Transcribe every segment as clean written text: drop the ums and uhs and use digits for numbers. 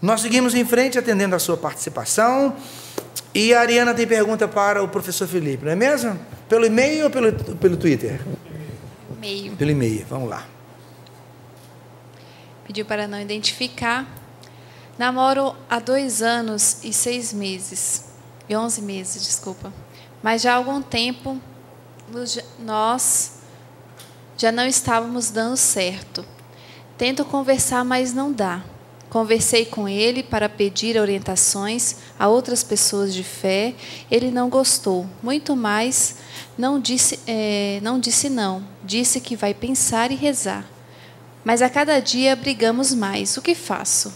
Nós seguimos em frente atendendo a sua participação. E a Ariana tem pergunta para o professor Felipe, não é mesmo? Pelo e-mail ou pelo Twitter? E-mail. Pelo e-mail, vamos lá. Pediu para não identificar. Namoro há 2 anos e 6 meses. E 11 meses, desculpa. Mas já há algum tempo nós já não estávamos dando certo. Tento conversar, mas não dá. Conversei com ele para pedir orientações a outras pessoas de fé. Ele não gostou. Muito mais, não disse não. Disse que vai pensar e rezar. Mas a cada dia brigamos mais. O que faço?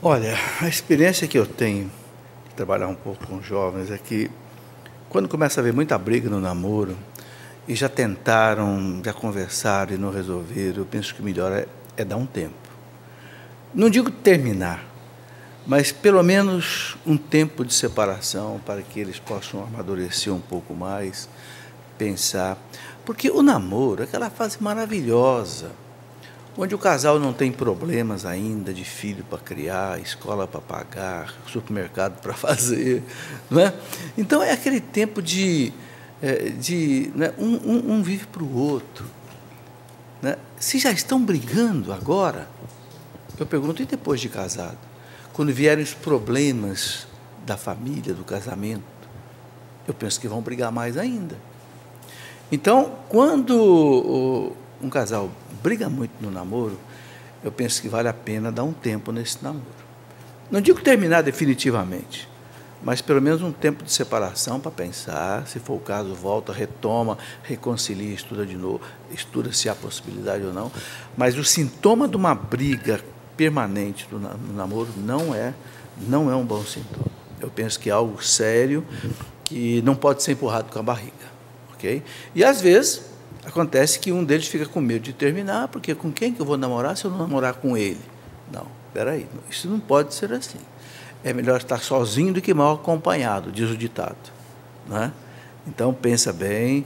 Olha, a experiência que eu tenho de trabalhar um pouco com jovens é que quando começa a haver muita briga no namoro e já tentaram, já conversaram e não resolveram, eu penso que o melhor é dar um tempo. Não digo terminar, mas pelo menos um tempo de separação para que eles possam amadurecer um pouco mais, pensar. Porque o namoro é aquela fase maravilhosa, onde o casal não tem problemas ainda de filho para criar, escola para pagar, supermercado para fazer, não é? Então é aquele tempo né, um vive para o outro. Né? Se já estão brigando agora, eu pergunto, e depois de casado? Quando vierem os problemas da família, do casamento, eu penso que vão brigar mais ainda. Então, quando um casal briga muito no namoro, eu penso que vale a pena dar um tempo nesse namoro. Não digo terminar definitivamente, mas pelo menos um tempo de separação para pensar, se for o caso, volta, retoma, reconcilia, estuda de novo, estuda se há possibilidade ou não. Mas o sintoma de uma briga permanente no namoro não é um bom sintoma. Eu penso que é algo sério que não pode ser empurrado com a barriga. Okay? E, às vezes, acontece que um deles fica com medo de terminar, porque com quem que eu vou namorar se eu não namorar com ele? Não, espera aí, isso não pode ser assim. É melhor estar sozinho do que mal acompanhado, diz o ditado. Não é? Então, pensa bem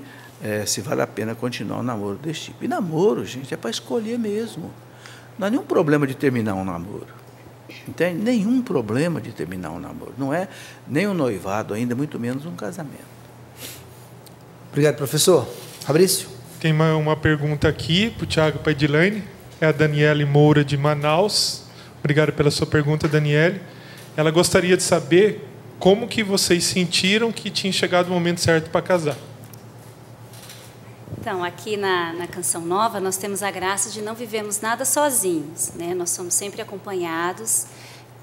se vale a pena continuar um namoro desse tipo. E namoro, gente, é para escolher mesmo. Não há nenhum problema de terminar um namoro. Entende? Nenhum problema de terminar um namoro. Não é nem um noivado ainda, muito menos um casamento. Obrigado, professor. Fabrício? Tem uma pergunta aqui para o Tiago e para a Edilane. É a Daniele Moura, de Manaus. Obrigado pela sua pergunta, Daniele. Ela gostaria de saber como que vocês sentiram que tinha chegado o momento certo para casar. Então, aqui na Canção Nova, nós temos a graça de não vivemos nada sozinhos, né? Nós somos sempre acompanhados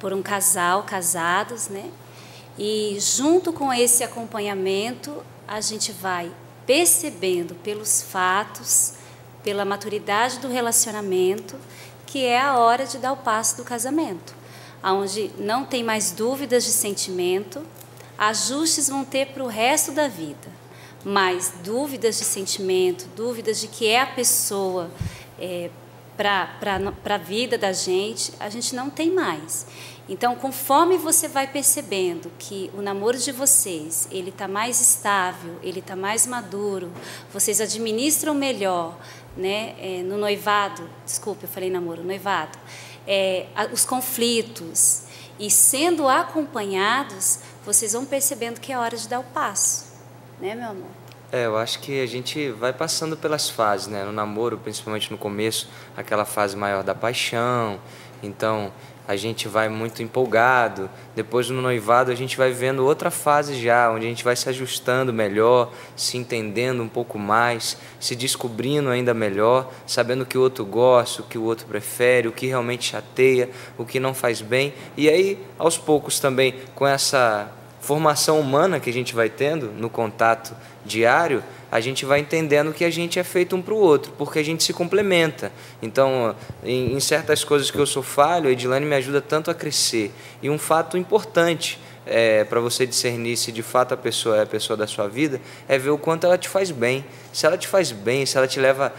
por um casal, casados, né? E junto com esse acompanhamento, a gente vai percebendo pelos fatos, pela maturidade do relacionamento, que é a hora de dar o passo do casamento, onde não tem mais dúvidas de sentimento, ajustes vão ter para o resto da vida, mas dúvidas de sentimento, dúvidas de que é a pessoa para a vida da gente, a gente não tem mais. Então, conforme você vai percebendo que o namoro de vocês, ele está mais estável, ele está mais maduro, vocês administram melhor, né? No noivado, desculpa, eu falei namoro, noivado, os conflitos, e sendo acompanhados, vocês vão percebendo que é hora de dar o passo, né, meu amor? Eu acho que a gente vai passando pelas fases, né? No namoro, principalmente no começo, aquela fase maior da paixão, então a gente vai muito empolgado. Depois, no noivado, a gente vai vendo outra fase já, onde a gente vai se ajustando melhor, se entendendo um pouco mais, se descobrindo ainda melhor, sabendo o que o outro gosta, o que o outro prefere, o que realmente chateia, o que não faz bem. E aí, aos poucos também, com essa formação humana que a gente vai tendo no contato diário, a gente vai entendendo que a gente é feito um para o outro, porque a gente se complementa. Então, em certas coisas que eu sou falho, a Edilane me ajuda tanto a crescer. E um fato importante para você discernir se de fato a pessoa é a pessoa da sua vida, é ver o quanto ela te faz bem. Se ela te faz bem, se ela te leva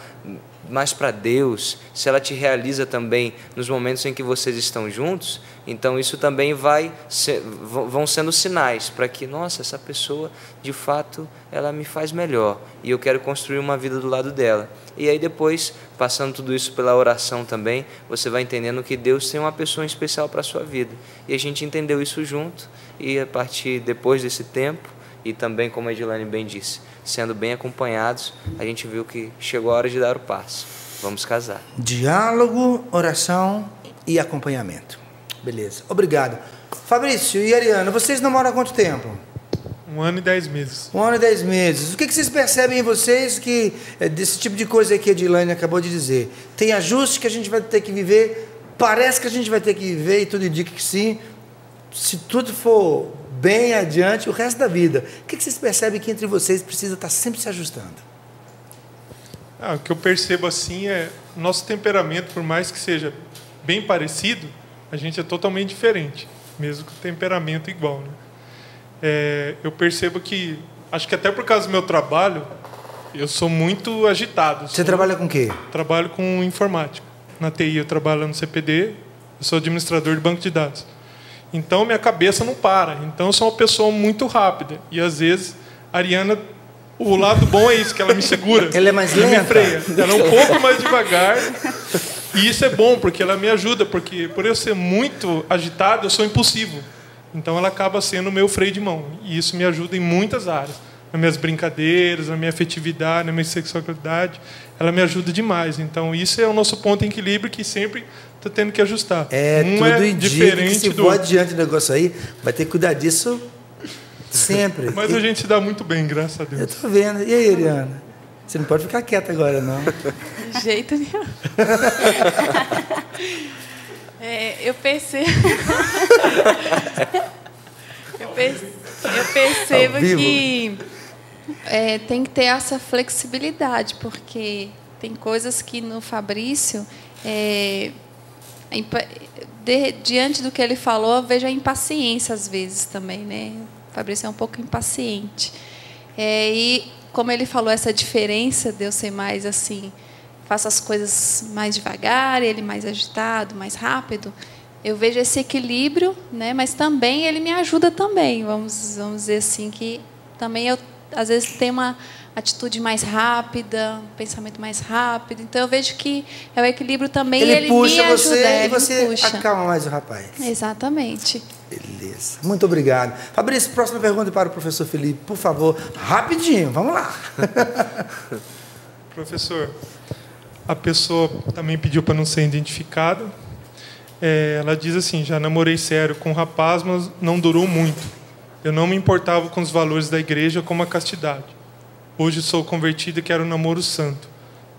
mais para Deus, se ela te realiza também nos momentos em que vocês estão juntos, então isso também vão sendo sinais para que, nossa, essa pessoa, de fato, ela me faz melhor e eu quero construir uma vida do lado dela. E aí depois, passando tudo isso pela oração também, você vai entendendo que Deus tem uma pessoa especial para a sua vida. E a gente entendeu isso junto, e a partir depois desse tempo, e também, como a Edilane bem disse, sendo bem acompanhados, a gente viu que chegou a hora de dar o passo. Vamos casar. Diálogo, oração e acompanhamento. Beleza, obrigado. Fabrício e Ariana, vocês namoram há quanto tempo? 1 ano e 10 meses. 1 ano e 10 meses. O que vocês percebem em vocês que desse tipo de coisa que a Edilane acabou de dizer? Tem ajuste que a gente vai ter que viver, parece que a gente vai ter que viver e tudo indica que sim. Se tudo for bem adiante, o resto da vida. O que vocês percebem que entre vocês precisa estar sempre se ajustando? O que eu percebo assim é nosso temperamento, por mais que seja bem parecido, a gente é totalmente diferente, mesmo com o temperamento igual, né? Eu percebo que, acho que até por causa do meu trabalho, eu sou muito agitado. Você trabalha com o quê? Trabalho com informática. Na TI eu trabalho no CPD, eu sou administrador de banco de dados. Então, minha cabeça não para. Então, eu sou uma pessoa muito rápida. E, às vezes, a Ariana, o lado bom é isso, que ela me segura. Ela é mais lenta? Me freia. Ela é um pouco mais devagar. E isso é bom, porque ela me ajuda. Porque, por eu ser muito agitado, eu sou impulsivo. Então, ela acaba sendo o meu freio de mão. E isso me ajuda em muitas áreas. Nas minhas brincadeiras, na minha afetividade, na minha sexualidade. Ela me ajuda demais. Então, isso é o nosso ponto de equilíbrio que sempre está tendo que ajustar. Tudo indica que se for adiante do negócio aí, vai ter que cuidar disso sempre. Mas a gente se dá muito bem, graças a Deus. Eu estou vendo. E aí, Ariana? Você não pode ficar quieta agora, não. De jeito nenhum. Eu percebo... eu percebo que tem que ter essa flexibilidade, porque tem coisas que no Fabrício... diante do que ele falou, eu vejo a impaciência às vezes também, né? O Fabrício é um pouco impaciente. E como ele falou, essa diferença de eu ser mais assim, faço as coisas mais devagar, ele mais agitado, mais rápido. Eu vejo esse equilíbrio, né? Mas também ele me ajuda também. Vamos dizer assim que também eu às vezes tenho uma atitude mais rápida, um pensamento mais rápido. Então eu vejo que é o equilíbrio também. Ele puxa me você ajuda, e você puxa. acalma mais o rapaz. Exatamente. Beleza. Muito obrigado. Fabrício, próxima pergunta para o professor Felipe, por favor. Rapidinho, vamos lá. Professor, a pessoa também pediu para não ser identificada. Ela diz assim: já namorei sério com um rapaz, mas não durou muito. Eu não me importava com os valores da igreja como a castidade. Hoje sou convertida e quero um namoro santo.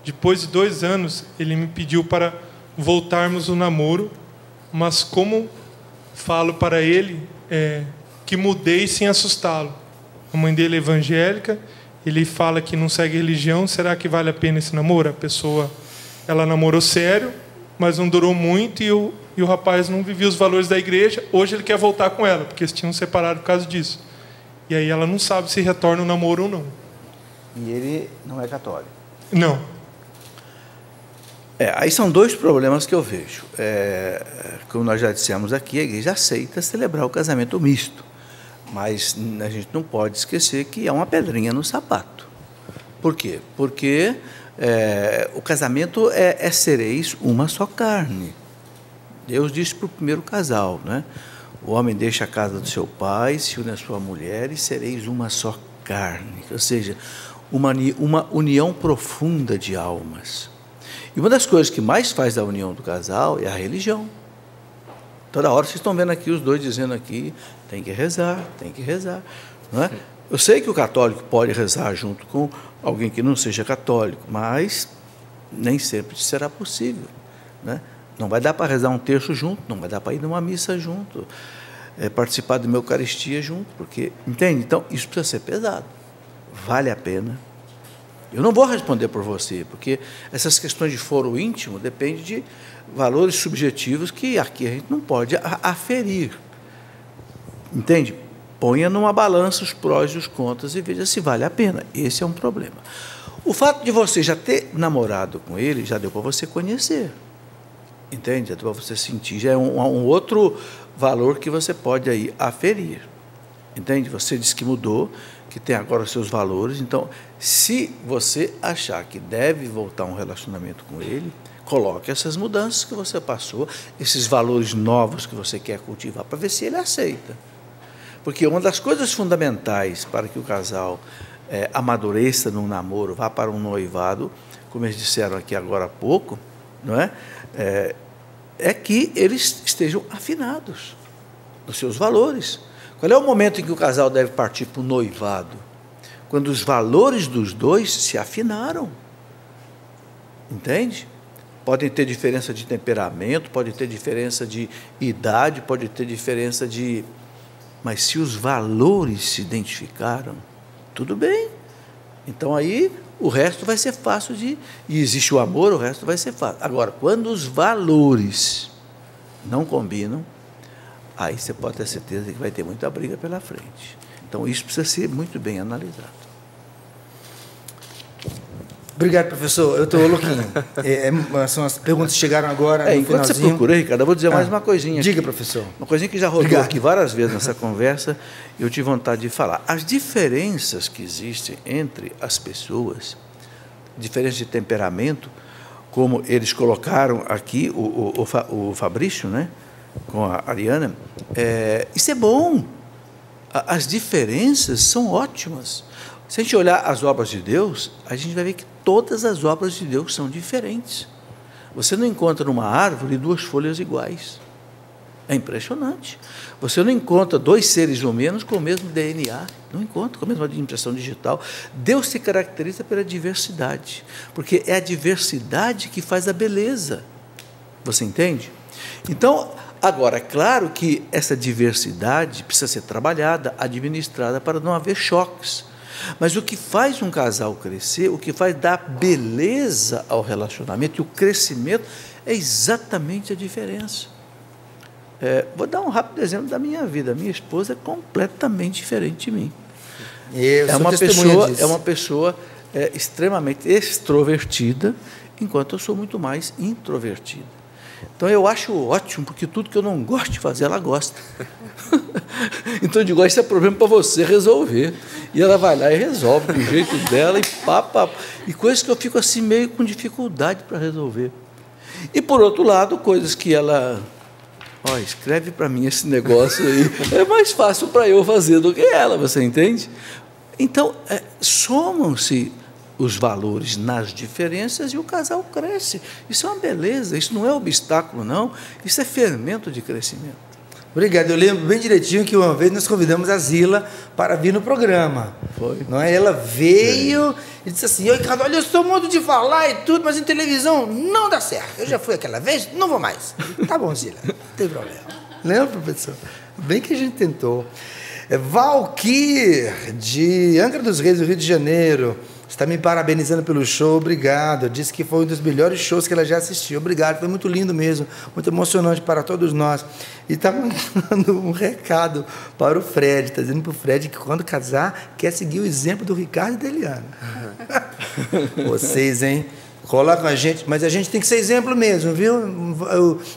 Depois de 2 anos, ele me pediu para voltarmos o namoro, mas como falo para ele que mudei sem assustá-lo. A mãe dele é evangélica, ele fala que não segue religião, será que vale a pena esse namoro? A pessoa, ela namorou sério, mas não durou muito e o rapaz não vivia os valores da igreja. Hoje ele quer voltar com ela, porque eles tinham separado por causa disso. E aí ela não sabe se retorna o namoro ou não. E ele não é católico? Não. Aí são 2 problemas que eu vejo. Como nós já dissemos aqui, a igreja aceita celebrar o casamento misto. Mas a gente não pode esquecer que é uma pedrinha no sapato. Por quê? Porque o casamento sereis uma só carne. Deus disse para o primeiro casal, né? O homem deixa a casa do seu pai, se une à sua mulher e sereis uma só carne. Ou seja, uma união profunda de almas. E uma das coisas que mais faz da união do casal é a religião. Toda hora vocês estão vendo aqui os 2 dizendo aqui, tem que rezar, não é? Eu sei que o católico pode rezar junto com alguém que não seja católico, mas nem sempre será possível, né? Não vai dar para rezar um terço junto, não vai dar para ir numa missa junto, participar de uma Eucaristia junto, porque, entende? Então, isso precisa ser pesado. Vale a pena. Eu não vou responder por você, porque essas questões de foro íntimo dependem de valores subjetivos que aqui a gente não pode aferir. Entende? Ponha numa balança os prós e os contras e veja se vale a pena. Esse é um problema. O fato de você já ter namorado com ele, já deu para você conhecer. Entende? Já deu para você sentir. Já é um outro valor que você pode aí aferir. Entende? Você disse que mudou, que tem agora os seus valores. Então, se você achar que deve voltar a um relacionamento com ele, coloque essas mudanças que você passou, esses valores novos que você quer cultivar, para ver se ele aceita. Porque uma das coisas fundamentais para que o casal amadureça num namoro, vá para um noivado, como eles disseram aqui agora há pouco, não é? É que eles estejam afinados nos seus valores. Qual é o momento em que o casal deve partir para o noivado? Quando os valores dos dois se afinaram. Entende? Podem ter diferença de temperamento, pode ter diferença de idade, pode ter diferença de... Mas se os valores se identificaram, tudo bem. Então aí o resto vai ser fácil de... E existe o amor, o resto vai ser fácil. Agora, quando os valores não combinam, aí você pode ter certeza que vai ter muita briga pela frente. Então isso precisa ser muito bem analisado. Obrigado, professor. Eu estou louquinho. São as perguntas que chegaram agora no enquanto finalzinho. Você procura, Ricardo, eu vou dizer mais uma coisinha. Diga, aqui. professor. Uma coisinha que já rodou aqui várias vezes nessa conversa, eu tive vontade de falar. As diferenças que existem entre as pessoas, diferença de temperamento, como eles colocaram aqui, o Fabrício, né, com a Ariana, isso é bom. As diferenças são ótimas. Se a gente olhar as obras de Deus, a gente vai ver que todas as obras de Deus são diferentes. Você não encontra numa árvore duas folhas iguais. É impressionante. Você não encontra dois seres humanos com o mesmo DNA. Não encontra, com a mesma impressão digital. Deus se caracteriza pela diversidade, porque é a diversidade que faz a beleza. Você entende? Então, agora, é claro que essa diversidade precisa ser trabalhada, administrada, para não haver choques. Mas o que faz um casal crescer, o que faz dar beleza ao relacionamento e o crescimento é exatamente a diferença. Vou dar um rápido exemplo da minha vida. Minha esposa é completamente diferente de mim. É uma pessoa extremamente extrovertida, enquanto eu sou muito mais introvertido. Então eu acho ótimo, porque tudo que eu não gosto de fazer, ela gosta. Então eu digo, isso é problema para você resolver. E ela vai lá e resolve do jeito dela, e coisas que eu fico assim meio com dificuldade para resolver. E por outro lado, coisas que ela... escreve para mim esse negócio aí. É mais fácil para eu fazer do que ela, você entende? Então, somam-se os valores nas diferenças e o casal cresce. Isso é uma beleza, isso não é obstáculo, não. Isso é fermento de crescimento. Obrigado. Eu lembro bem direitinho que uma vez nós convidamos a Zila para vir no programa. Foi. Não é? Ela veio e disse assim, Ricardo, olha, eu sou muito de falar e tudo, mas em televisão não dá certo. Eu já fui aquela vez, não vou mais. Tá bom, Zila, não tem problema. Lembra, professor? Bem que a gente tentou. Valquir, de Angra dos Reis, do Rio de Janeiro, está me parabenizando pelo show, obrigado. Disse que foi um dos melhores shows que ela já assistiu. Obrigado, foi muito lindo mesmo, muito emocionante para todos nós. E está mandando um recado para o Fred, está dizendo para o Fred que quando casar, quer seguir o exemplo do Ricardo e da Eliana. Vocês, hein? Colocam a gente, mas a gente tem que ser exemplo mesmo, viu?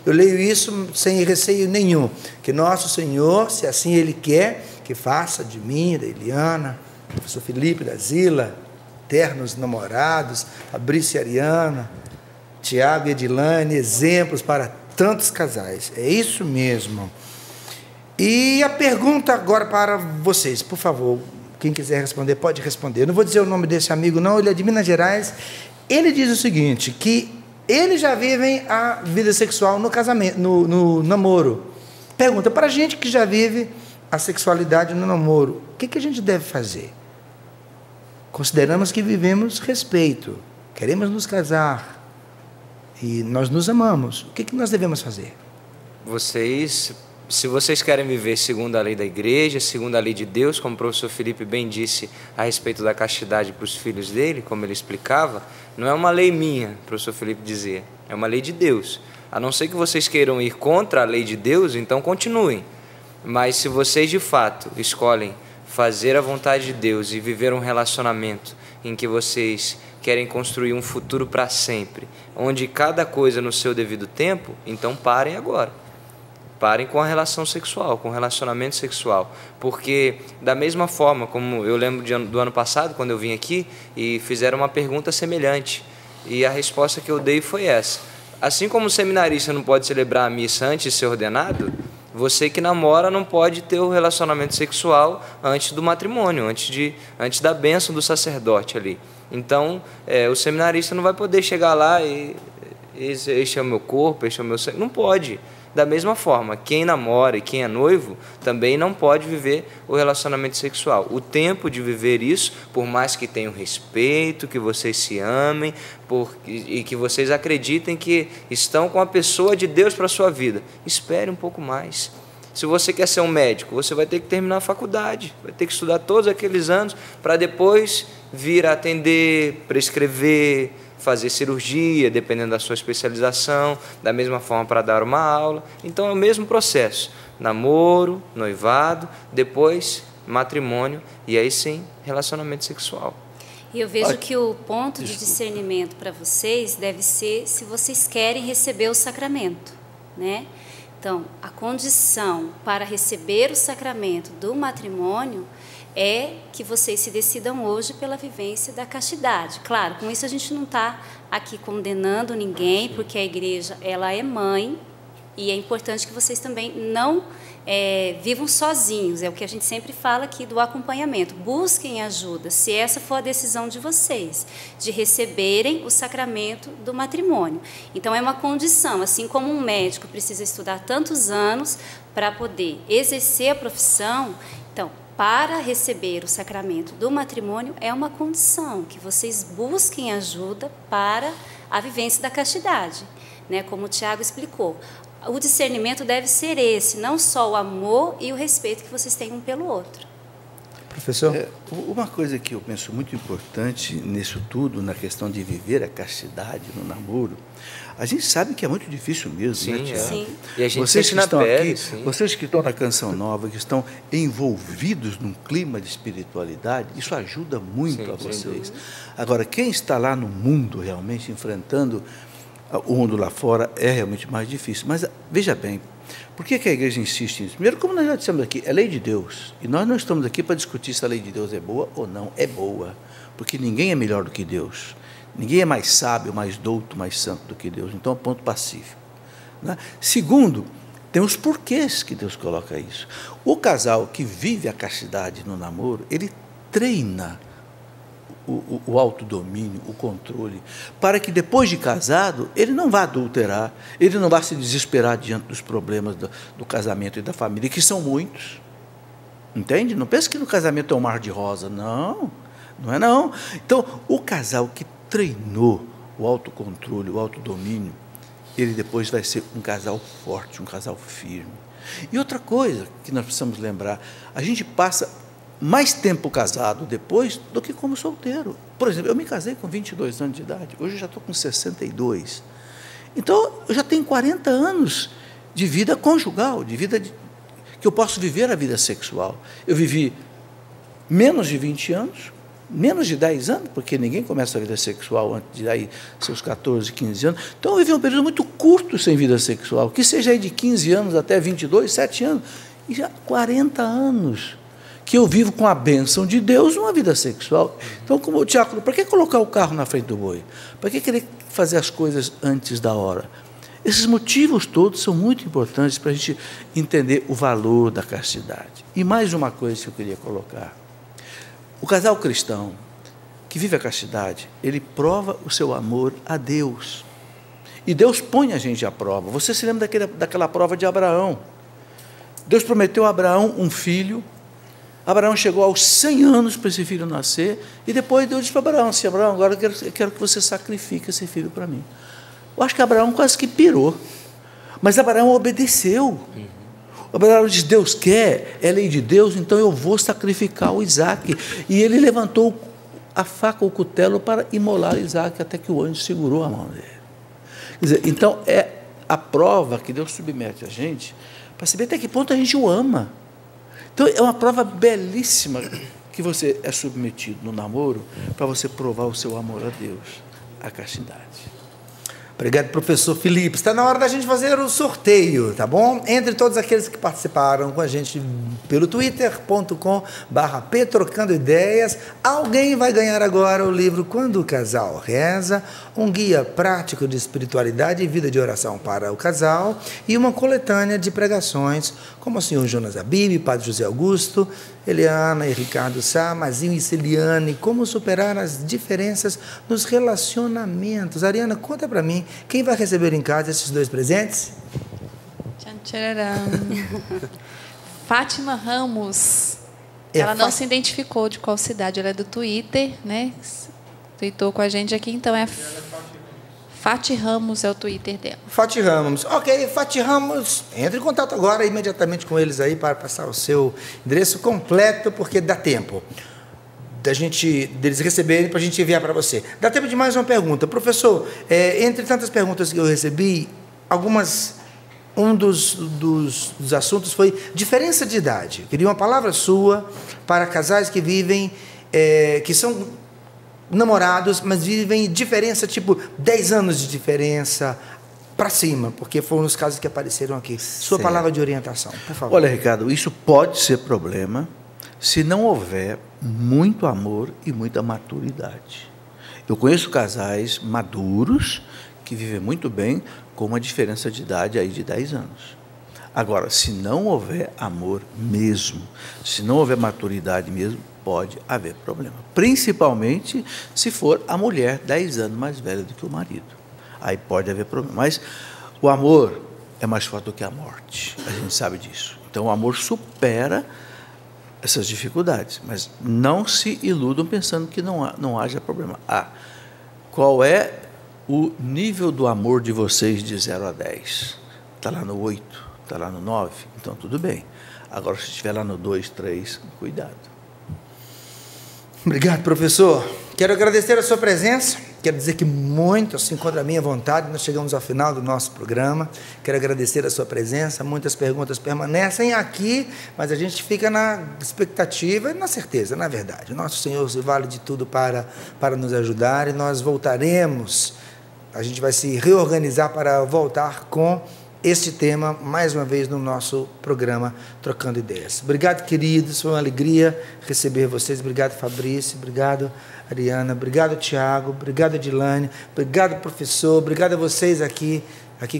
Eu leio isso sem receio nenhum. Que nosso Senhor, se assim Ele quer, que faça de mim, da Eliana, do professor Felipe, da Zila, eternos namorados, Fabrício e Ariana, Tiago e Edilane, exemplos para tantos casais. É isso mesmo. E a pergunta agora para vocês, por favor, quem quiser responder, pode responder. Eu não vou dizer o nome desse amigo, não, ele é de Minas Gerais. Ele diz o seguinte, que eles já vivem a vida sexual no casamento, no namoro. Pergunta para a gente que já vive a sexualidade no namoro, o que a gente deve fazer? Consideramos que vivemos respeito, queremos nos casar e nós nos amamos. O que nós devemos fazer? Se vocês querem viver segundo a lei da igreja, segundo a lei de Deus, como o professor Felipe bem disse a respeito da castidade para os filhos dele, como ele explicava, não é uma lei minha, o professor Felipe dizia, é uma lei de Deus. A não ser que vocês queiram ir contra a lei de Deus, então continuem. Mas se vocês de fato escolhem fazer a vontade de Deus e viver um relacionamento em que vocês querem construir um futuro para sempre, onde cada coisa no seu devido tempo, então parem agora. Parem com a relação sexual, com o relacionamento sexual. Porque, da mesma forma, como eu lembro do ano passado, quando eu vim aqui, e fizeram uma pergunta semelhante, e a resposta que eu dei foi essa. Assim como o seminarista não pode celebrar a missa antes de ser ordenado, você que namora não pode ter o relacionamento sexual antes do matrimônio, antes da bênção do sacerdote ali. Então, o seminarista não vai poder chegar lá e este é o meu corpo, este é o meu sangue. Não pode. Da mesma forma, quem namora e quem é noivo também não pode viver o relacionamento sexual. O tempo de viver isso, por mais que tenham respeito, que vocês se amem e que vocês acreditem que estão com a pessoa de Deus para a sua vida, espere um pouco mais. Se você quer ser um médico, você vai ter que terminar a faculdade, vai ter que estudar todos aqueles anos para depois vir a atender, prescrever, fazer cirurgia, dependendo da sua especialização, da mesma forma para dar uma aula. Então é o mesmo processo, namoro, noivado, depois matrimônio e aí sim relacionamento sexual. E eu vejo que o ponto de discernimento para vocês deve ser se vocês querem receber o sacramento, né? Então, a condição para receber o sacramento do matrimônio é que vocês se decidam hoje pela vivência da castidade. Claro, com isso a gente não está aqui condenando ninguém, porque a igreja ela é mãe e é importante que vocês também não vivam sozinhos. É o que a gente sempre fala aqui do acompanhamento. Busquem ajuda, se essa for a decisão de vocês, de receberem o sacramento do matrimônio. Então, é uma condição, assim como um médico precisa estudar tantos anos para poder exercer a profissão, então, para receber o sacramento do matrimônio, é uma condição que vocês busquem ajuda para a vivência da castidade, né? Como o Tiago explicou. O discernimento deve ser esse, não só o amor e o respeito que vocês têm um pelo outro. Professor? Uma coisa que eu penso muito importante nisso tudo, na questão de viver a castidade no namoro, a gente sabe que é muito difícil mesmo, sim, né, Tiago? Sim. E a gente vocês que estão pele, aqui, sim. Vocês que estão na Canção Nova, que estão envolvidos num clima de espiritualidade, isso ajuda muito sim, a vocês. Agora, quem está lá no mundo realmente enfrentando o mundo lá fora é realmente mais difícil. Mas veja bem, por que a igreja insiste nisso? Primeiro, como nós já dissemos aqui, é lei de Deus. E nós não estamos aqui para discutir se a lei de Deus é boa ou não. É boa, porque ninguém é melhor do que Deus. Ninguém é mais sábio, mais douto, mais santo do que Deus. Então, é um ponto pacífico, né? Segundo, tem os porquês que Deus coloca isso. O casal que vive a castidade no namoro, ele treina o autodomínio, o controle, para que depois de casado, ele não vá adulterar, ele não vá se desesperar diante dos problemas do casamento e da família, que são muitos. Entende? Não pense que no casamento é um mar de rosa. Não, não é não. Então, o casal que treinou o autocontrole, o autodomínio, ele depois vai ser um casal forte, um casal firme. E outra coisa que nós precisamos lembrar, a gente passa mais tempo casado depois do que como solteiro. Por exemplo, eu me casei com 22 anos de idade, hoje eu já estou com 62. Então, eu já tenho 40 anos de vida conjugal, de vida que eu posso viver a vida sexual. Eu vivi menos de 20 anos, menos de 10 anos, porque ninguém começa a vida sexual antes de aí, seus 14, 15 anos. Então, eu vivi um período muito curto sem vida sexual, que seja aí de 15 anos até 22, 7 anos, e já 40 anos que eu vivo com a bênção de Deus numa vida sexual. Então, como o Tiago falou, para que colocar o carro na frente do boi? Para que querer fazer as coisas antes da hora? Esses motivos todos são muito importantes para a gente entender o valor da castidade. E mais uma coisa que eu queria colocar. O casal cristão que vive a castidade, ele prova o seu amor a Deus. E Deus põe a gente à prova. Você se lembra daquela prova de Abraão? Deus prometeu a Abraão um filho. Abraão chegou aos 100 anos para esse filho nascer, e depois Deus disse para Abraão, assim, Abraão, agora eu quero que você sacrifique esse filho para mim. Eu acho que Abraão quase que pirou, mas Abraão obedeceu. Abraão disse, Deus quer, é lei de Deus, então eu vou sacrificar o Isaque. E ele levantou a faca, o cutelo, para imolar Isaque, até que o anjo segurou a mão dele. Quer dizer, então é a prova que Deus submete a gente, para saber até que ponto a gente o ama. Então, é uma prova belíssima que você é submetido no namoro para você provar o seu amor a Deus, a castidade. Obrigado, professor Felipe. Está na hora da gente fazer o sorteio, tá bom? Entre todos aqueles que participaram com a gente pelo twitter.com/ptrocando-ideias, alguém vai ganhar agora o livro Quando o Casal Reza, um guia prático de espiritualidade e vida de oração para o casal e uma coletânea de pregações como o senhor Jonas Abib, Padre José Augusto, Eliana e Ricardo Sá, Mazinho e Celiane, como superar as diferenças nos relacionamentos. Ariana, conta para mim, quem vai receber em casa esses 2 presentes? Tchan, tcharam. Fátima Ramos. Ela não se identificou de qual cidade, ela é do Twitter, né? Tweetou com a gente aqui, então é Fati Ramos é o Twitter dela. Fati Ramos. Ok, Fati Ramos, entre em contato agora imediatamente com eles aí para passar o seu endereço completo, porque dá tempo deles receberem para a gente enviar para você. Dá tempo de mais uma pergunta. Professor, entre tantas perguntas que eu recebi, um dos assuntos foi diferença de idade. Eu queria uma palavra sua para casais que vivem, que são namorados, mas vivem diferença, tipo 10 anos de diferença para cima, porque foram os casos que apareceram aqui. Sua palavra de orientação, por favor. Olha, Ricardo, isso pode ser problema se não houver muito amor e muita maturidade. Eu conheço casais maduros que vivem muito bem com uma diferença de idade aí de 10 anos. Agora, se não houver amor mesmo, se não houver maturidade mesmo, pode haver problema. Principalmente se for a mulher 10 anos mais velha do que o marido. Aí pode haver problema. Mas o amor é mais forte do que a morte. A gente sabe disso. Então o amor supera essas dificuldades. Mas não se iludam pensando que não haja problema. Qual é o nível do amor de vocês de 0 a 10? Está lá no 8, está lá no 9? Então tudo bem. Agora, se estiver lá no 2, 3, cuidado. Obrigado, professor. Quero agradecer a sua presença. Quero dizer que muito, assim, contra a minha vontade, nós chegamos ao final do nosso programa. Quero agradecer a sua presença. Muitas perguntas permanecem aqui, mas a gente fica na expectativa e na certeza, na verdade. O nosso Senhor se vale de tudo para nos ajudar e nós voltaremos. A gente vai se reorganizar para voltar com este tema, mais uma vez, no nosso programa Trocando Ideias. Obrigado, queridos, foi uma alegria receber vocês. Obrigado, Fabrício, obrigado, Ariana, obrigado, Tiago, obrigado, Edilane, obrigado, professor, obrigado a vocês aqui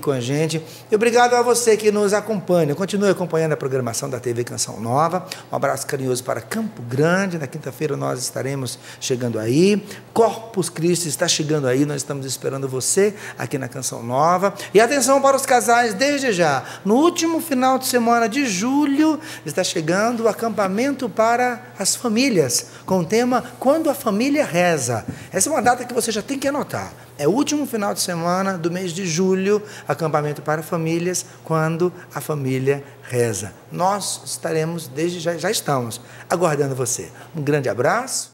com a gente, e obrigado a você que nos acompanha. Continue acompanhando a programação da TV Canção Nova. Um abraço carinhoso para Campo Grande. Na quinta-feira nós estaremos chegando aí. Corpus Christi está chegando aí, nós estamos esperando você aqui na Canção Nova. E atenção para os casais, desde já, no último final de semana de julho, está chegando o acampamento para as famílias, com o tema Quando a Família Reza. Essa é uma data que você já tem que anotar. É o último final de semana do mês de julho, acampamento para famílias, quando a família reza. Nós estaremos, desde já estamos, aguardando você. Um grande abraço.